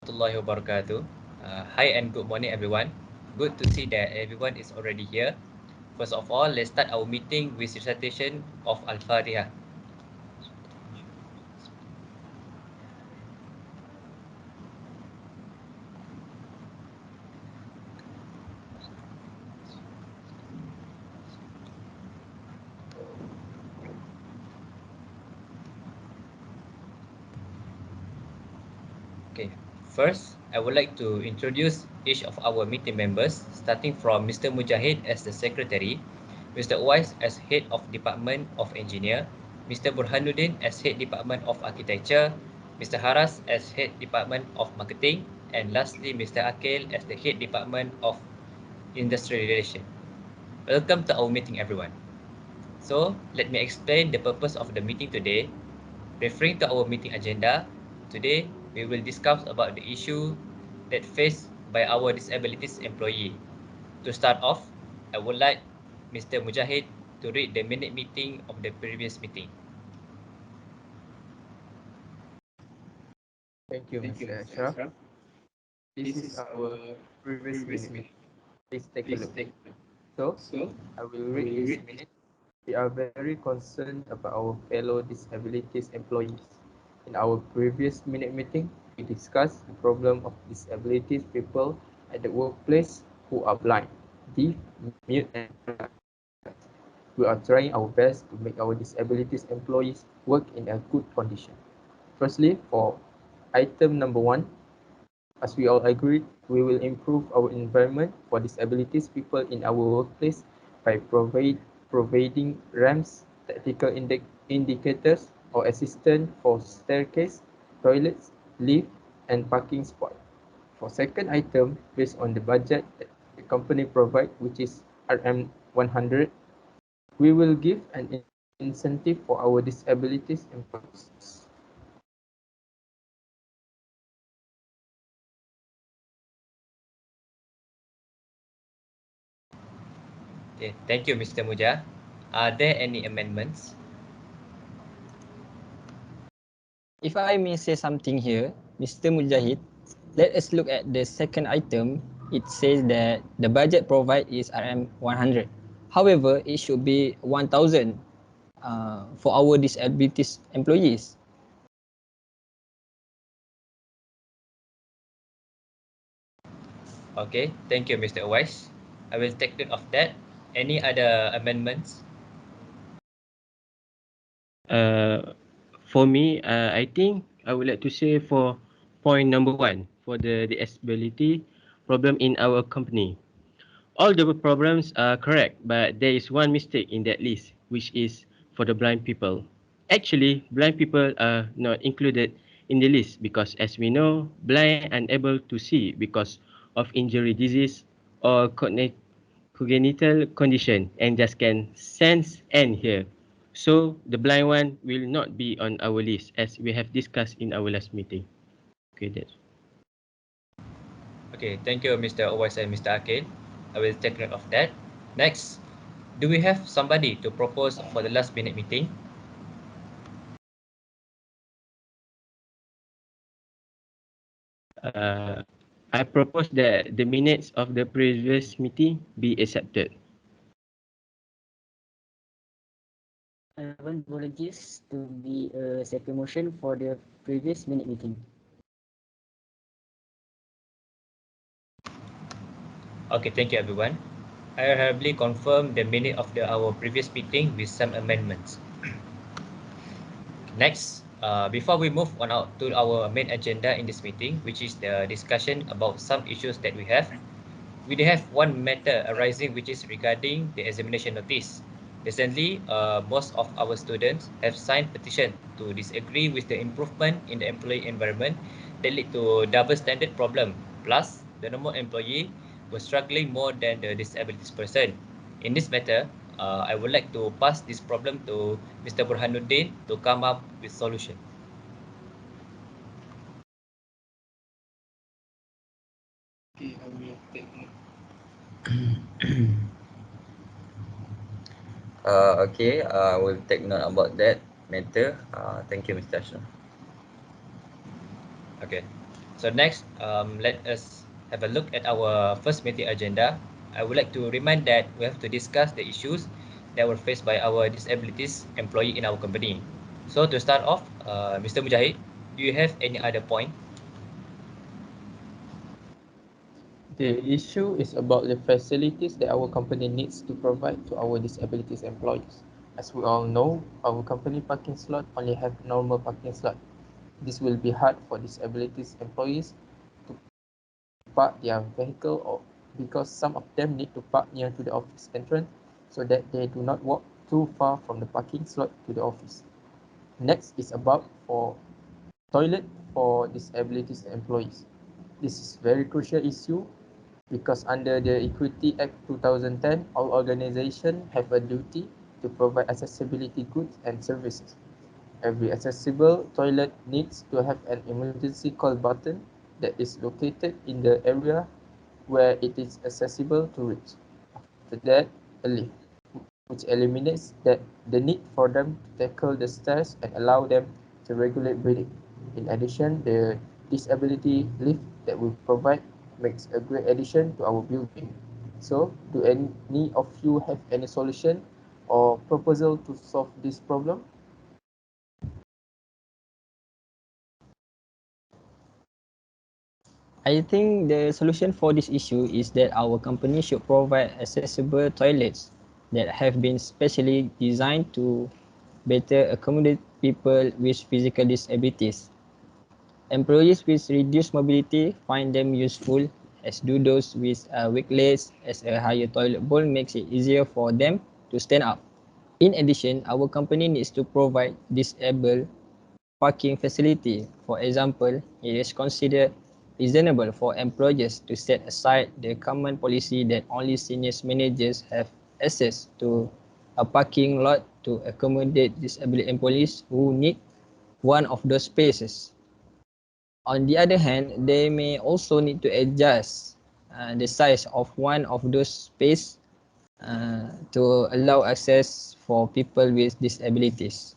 Warahmatullahi wabarakatuh. Hi and good morning, everyone. Good to see that everyone is already here. First of all, let's start our meeting with recitation of Al-Fatiha. Okay. First, I would like to introduce each of our meeting members, starting from Mr. Mujahid as the secretary, Mr. Uwais as head of Department of Engineer, Mr. Burhanuddin as head Department of Architecture, Mr. Haras as head Department of Marketing, and lastly, Mr. Akil as the head Department of Industrial Relations. Welcome to our meeting, everyone. So, let me explain the purpose of the meeting today. Referring to our meeting agenda, today we will discuss about the issue that faced by our disabilities employee. To start off, I would like Mr. Mujahid to read the minute meeting of the previous meeting. Thank you, Mr. Ashraf. This is our previous minute. Please take a look. So, I will read this minute. We are very concerned about our fellow disabilities employees. In our previous minute meeting, we discussed the problem of disabilities people at the workplace who are blind, deaf, mute, and paralyzed. We are trying our best to make our disabilities employees work in a good condition. Firstly, for item number 1, as we all agreed, we will improve our environment for disabilities people in our workplace by providing ramps, technical indicators, or assistance for staircase, toilets, lift, and parking spot. For second item, based on the budget that the company provide, which is RM100, we will give an incentive for our disabilities employees. Okay, thank you, Mr. Mujah. Are there any amendments? If I may say something here, Mr. Mujahid, let us look at the second item. It says that the budget provided is RM 100. However, it should be 1,000 for our disabilities employees. Okay, thank you, Mr. Uwais. I will take note of that. Any other amendments? Uh, for me, I think I would like to say for point number 1 for the disability problem in our company. All the problems are correct, but there is one mistake in that list, which is for the blind people. Actually, blind people are not included in the list because, as we know, blind unable to see because of injury, disease, or congenital condition and just can sense and hear. So the blind one will not be on our list as we have discussed in our last meeting. Okay, that's Okay, thank you, Mr. Uwais and Mr. Akil. I will take note of that. Next, do we have somebody to propose for the last minute meeting? uh, I propose that the minutes of the previous meeting be accepted. I want volunteers to be a second motion for the previous minute meeting. Okay, thank you, everyone. I hereby confirm the minute of our previous meeting with some amendments. Next, before we move on out to our main agenda in this meeting, which is the discussion about some issues that we have one matter arising which is regarding the examination notice. Recently, most of our students have signed petition to disagree with the improvement in the employee environment that lead to double standard problem. Plus, the normal employee was struggling more than the disabilities person. In this matter, I would like to pass this problem to Mr. Burhanuddin to come up with solution. Okay, we'll take note about that matter. Thank you, Mr. Ashraf. Okay. So next, let us have a look at our first meeting agenda. I would like to remind that we have to discuss the issues that were faced by our disabilities employee in our company. So to start off, Mr. Mujahid, do you have any other point? The issue is about the facilities that our company needs to provide to our disabilities employees. As we all know, our company parking slot only have normal parking slot. This will be hard for disabilities employees to park their vehicle or because some of them need to park near to the office entrance so that they do not walk too far from the parking slot to the office. Next is about for toilet for disabilities employees. This is very crucial issue because under the Equity Act 2010, all organizations have a duty to provide accessibility goods and services. Every accessible toilet needs to have an emergency call button that is located in the area where it is accessible to reach. After that, a lift, which eliminates the need for them to tackle the stairs and allow them to regulate breathing. In addition, the disability lift that we provide makes a great addition to our building. So, do any of you have any solution or proposal to solve this problem? I think the solution for this issue is that our company should provide accessible toilets that have been specially designed to better accommodate people with physical disabilities. Employees with reduced mobility find them useful, as do those with weak legs, as a higher toilet bowl makes it easier for them to stand up. In addition, our company needs to provide disabled parking facility. For example, it is considered reasonable for employers to set aside the common policy that only senior managers have access to a parking lot to accommodate disabled employees who need one of those spaces. On the other hand, they may also need to adjust the size of one of those spaces to allow access for people with disabilities.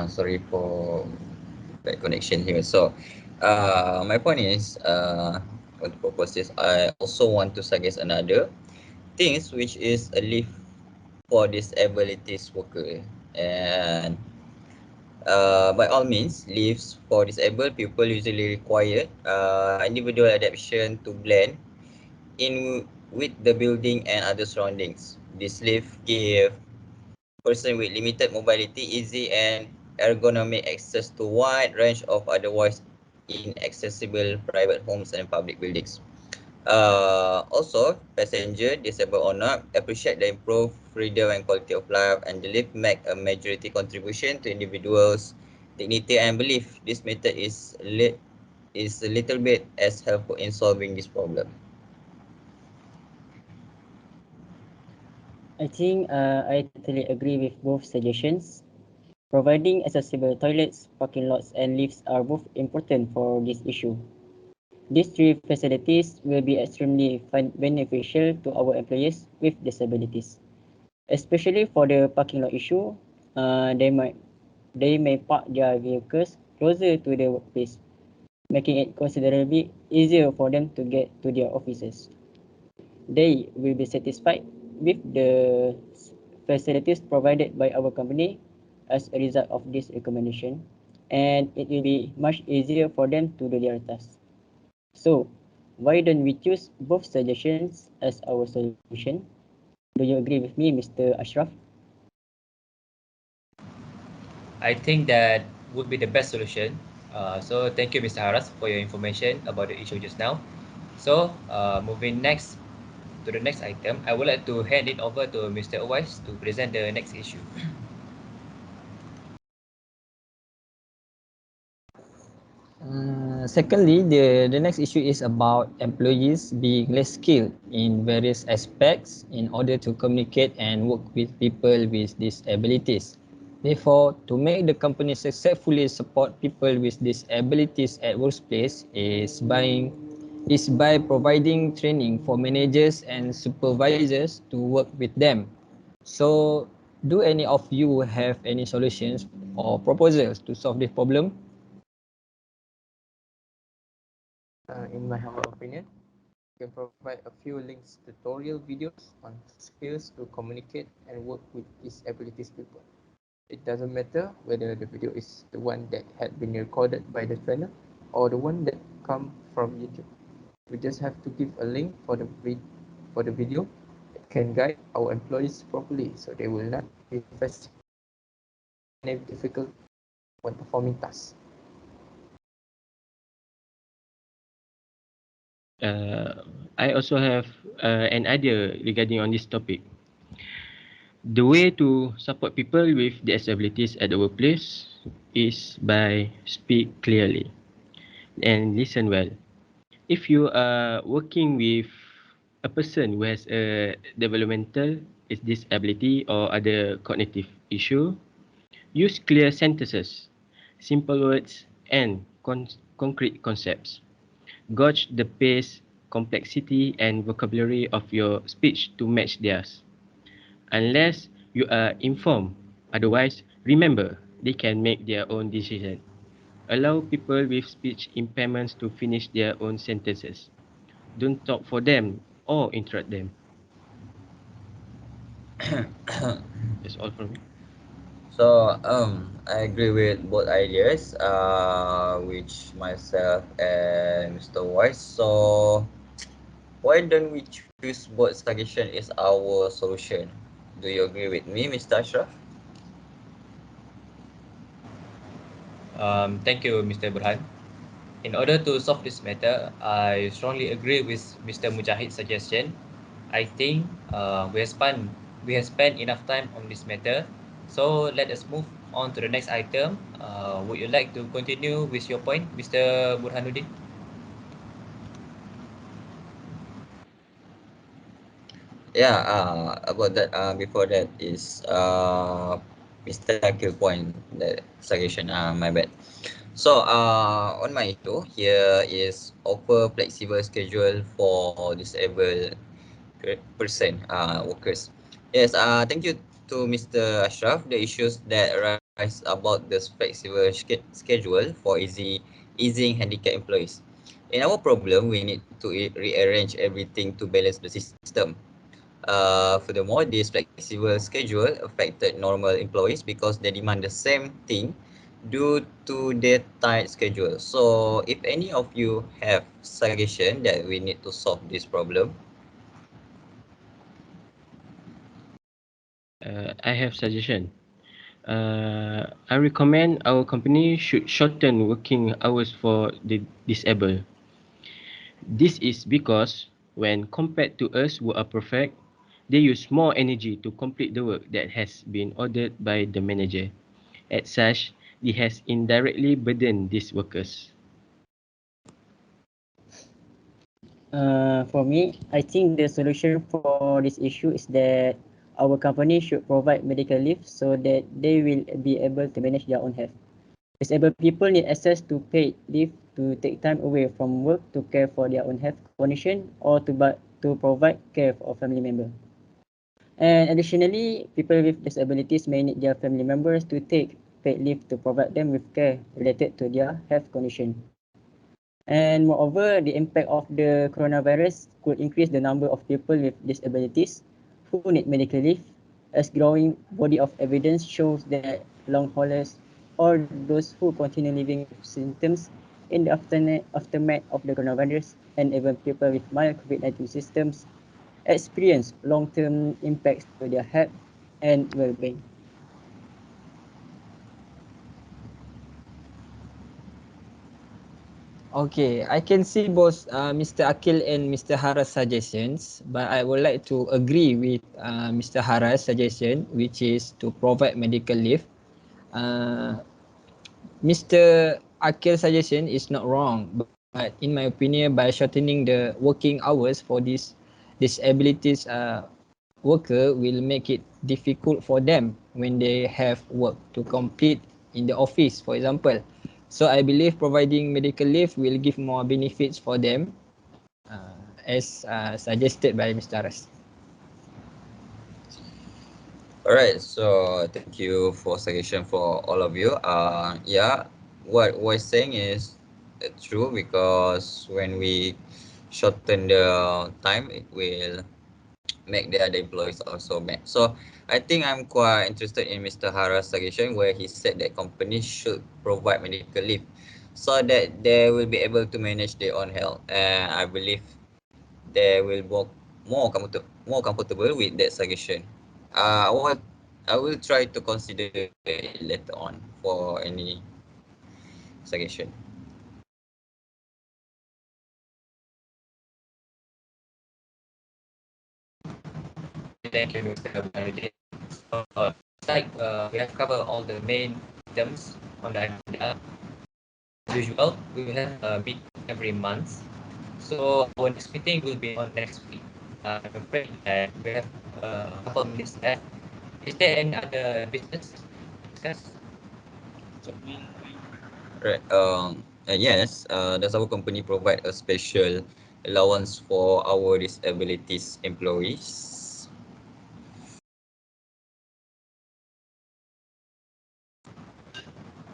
Sorry for bad connection here. So, my point is, want to propose this. I also want to suggest another things which is a leave for disabilities worker, and by all means, leaves for disabled people usually require individual adaptation to blend in with the building and other surroundings. This leave give person with limited mobility easy and ergonomic access to wide range of otherwise inaccessible private homes and public buildings. Also, passenger, disabled or not, appreciate the improved freedom and quality of life, and the lift make a majority contribution to individuals' dignity and belief. This method is a little bit as helpful in solving this problem. I think I totally agree with both suggestions. Providing accessible toilets, parking lots, and lifts are both important for this issue. These three facilities will be extremely beneficial to our employees with disabilities, especially for the parking lot issue. They may park their vehicles closer to the workplace, making it considerably easier for them to get to their offices. They will be satisfied with the facilities provided by our company as a result of this recommendation, and it will be much easier for them to do their tasks. So, why don't we choose both suggestions as our solution? Do you agree with me, Mr. Ashraf? I think that would be the best solution. So thank you, Mr. Haras, for your information about the issue just now. So moving next to the next item, I would like to hand it over to Mr. Owais to present the next issue. Secondly, the next issue is about employees being less skilled in various aspects in order to communicate and work with people with disabilities. Therefore, to make the company successfully support people with disabilities at workplace is by is by providing training for managers and supervisors to work with them. So, do any of you have any solutions or proposals to solve this problem? In my humble opinion, you can provide a few links tutorial videos on skills to communicate and work with disabilities people. It doesn't matter whether the video is the one that had been recorded by the trainer or the one that come from YouTube. We just have to give a link for the video that can guide our employees properly so they will not be facing any difficult when performing tasks. I also have an idea regarding on this topic. The way to support people with disabilities at the workplace is by speak clearly and listen well. If you are working with a person who has a developmental disability or other cognitive issue, use clear sentences, simple words, and concrete concepts. Gauge the pace, complexity, and vocabulary of your speech to match theirs. Unless you are informed, otherwise, remember they can make their own decision. Allow people with speech impairments to finish their own sentences. Don't talk for them or interrupt them. That's all from me. So I agree with both ideas, which myself and Mr. Wise. So why don't we choose both suggestion is our solution? Do you agree with me, Mr. Ashraf? Thank you, Mr. Burhan. In order to solve this matter, I strongly agree with Mr. Mujahid's suggestion. I think we have spent enough time on this matter. So let us move on to the next item. Would you like to continue with your point, Mr. Burhanuddin? Yeah, about that, before that is Mr. Akil point that suggestion. My bad. So on my issue here is offer flexible schedule for disabled person workers. Yes, thank you to Mr. Ashraf. The issues that arise about the flexible schedule for easing handicapped employees. In our problem, we need to rearrange everything to balance the system. Furthermore, this flexible schedule affected normal employees because they demand the same thing due to their tight schedule. So, if any of you have suggestion that we need to solve this problem, I have suggestion. I recommend our company should shorten working hours for the disabled. This is because when compared to us who are perfect, they use more energy to complete the work that has been ordered by the manager. As such, this has indirectly burdened these workers. For me, I think the solution for this issue is that our company should provide medical leave so that they will be able to manage their own health. Disabled people need access to paid leave to take time away from work to care for their own health condition or to provide care for a family member. And additionally, people with disabilities may need their family members to take paid leave to provide them with care related to their health condition. And moreover, the impact of the coronavirus could increase the number of people with disabilities who need medical leave, as growing body of evidence shows that long haulers or those who continue living with symptoms in the aftermath of the coronavirus and even people with mild COVID-19 symptoms experience long-term impacts to their health and well-being. Okay, I can see both Mr. Akil and Mr. Hara's suggestions, but I would like to agree with Mr. Hara's suggestion, which is to provide medical leave. Mr. Akil's suggestion is not wrong, but in my opinion, by shortening the working hours for these disabilities worker will make it difficult for them when they have work to complete in the office, for example. So I believe providing medical leave will give more benefits for them as suggested by Mr. Aras. Alright, so thank you for suggestion for all of you. Yeah, what we're saying is true, because when we shorten the time, it will make the other employees also mad. So I think I'm quite interested in Mr. Hara's suggestion, where he said that companies should provide medical leave so that they will be able to manage their own health. And I believe they will more comfortable with that suggestion. What I will try to consider it later on for any suggestion. Thank you, Mr. Baharudin. So, it's like we have covered all the main items on the agenda. As usual, we will have a meeting every month. So our next meeting will be on next week. I'm afraid that we have a couple of minutes left. Is there any other business to discuss? Right. Yes. Does our company provide a special allowance for our disabilities employees?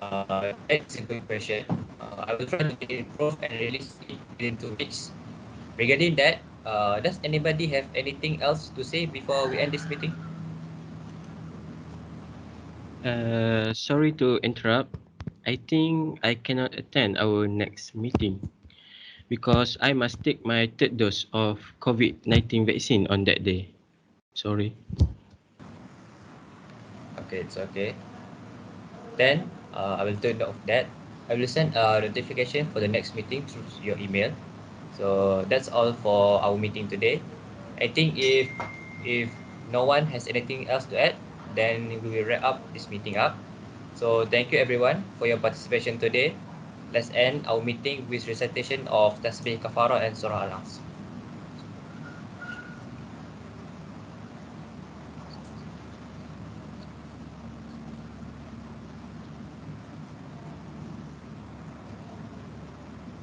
That's a good question. I will try to improve and release it within 2 weeks. Regarding that, does anybody have anything else to say before we end this meeting? Sorry to interrupt. I think I cannot attend our next meeting because I must take my third dose of COVID-19 vaccine on that day. Sorry. Okay, it's okay. Then I will turn note of that. I will send a notification for the next meeting through your email. So that's all for our meeting today. I think if no one has anything else to add, then we will wrap up this meeting up. So thank you everyone for your participation today. Let's end our meeting with recitation of Tasbih Kafara and Surah Al-Asr.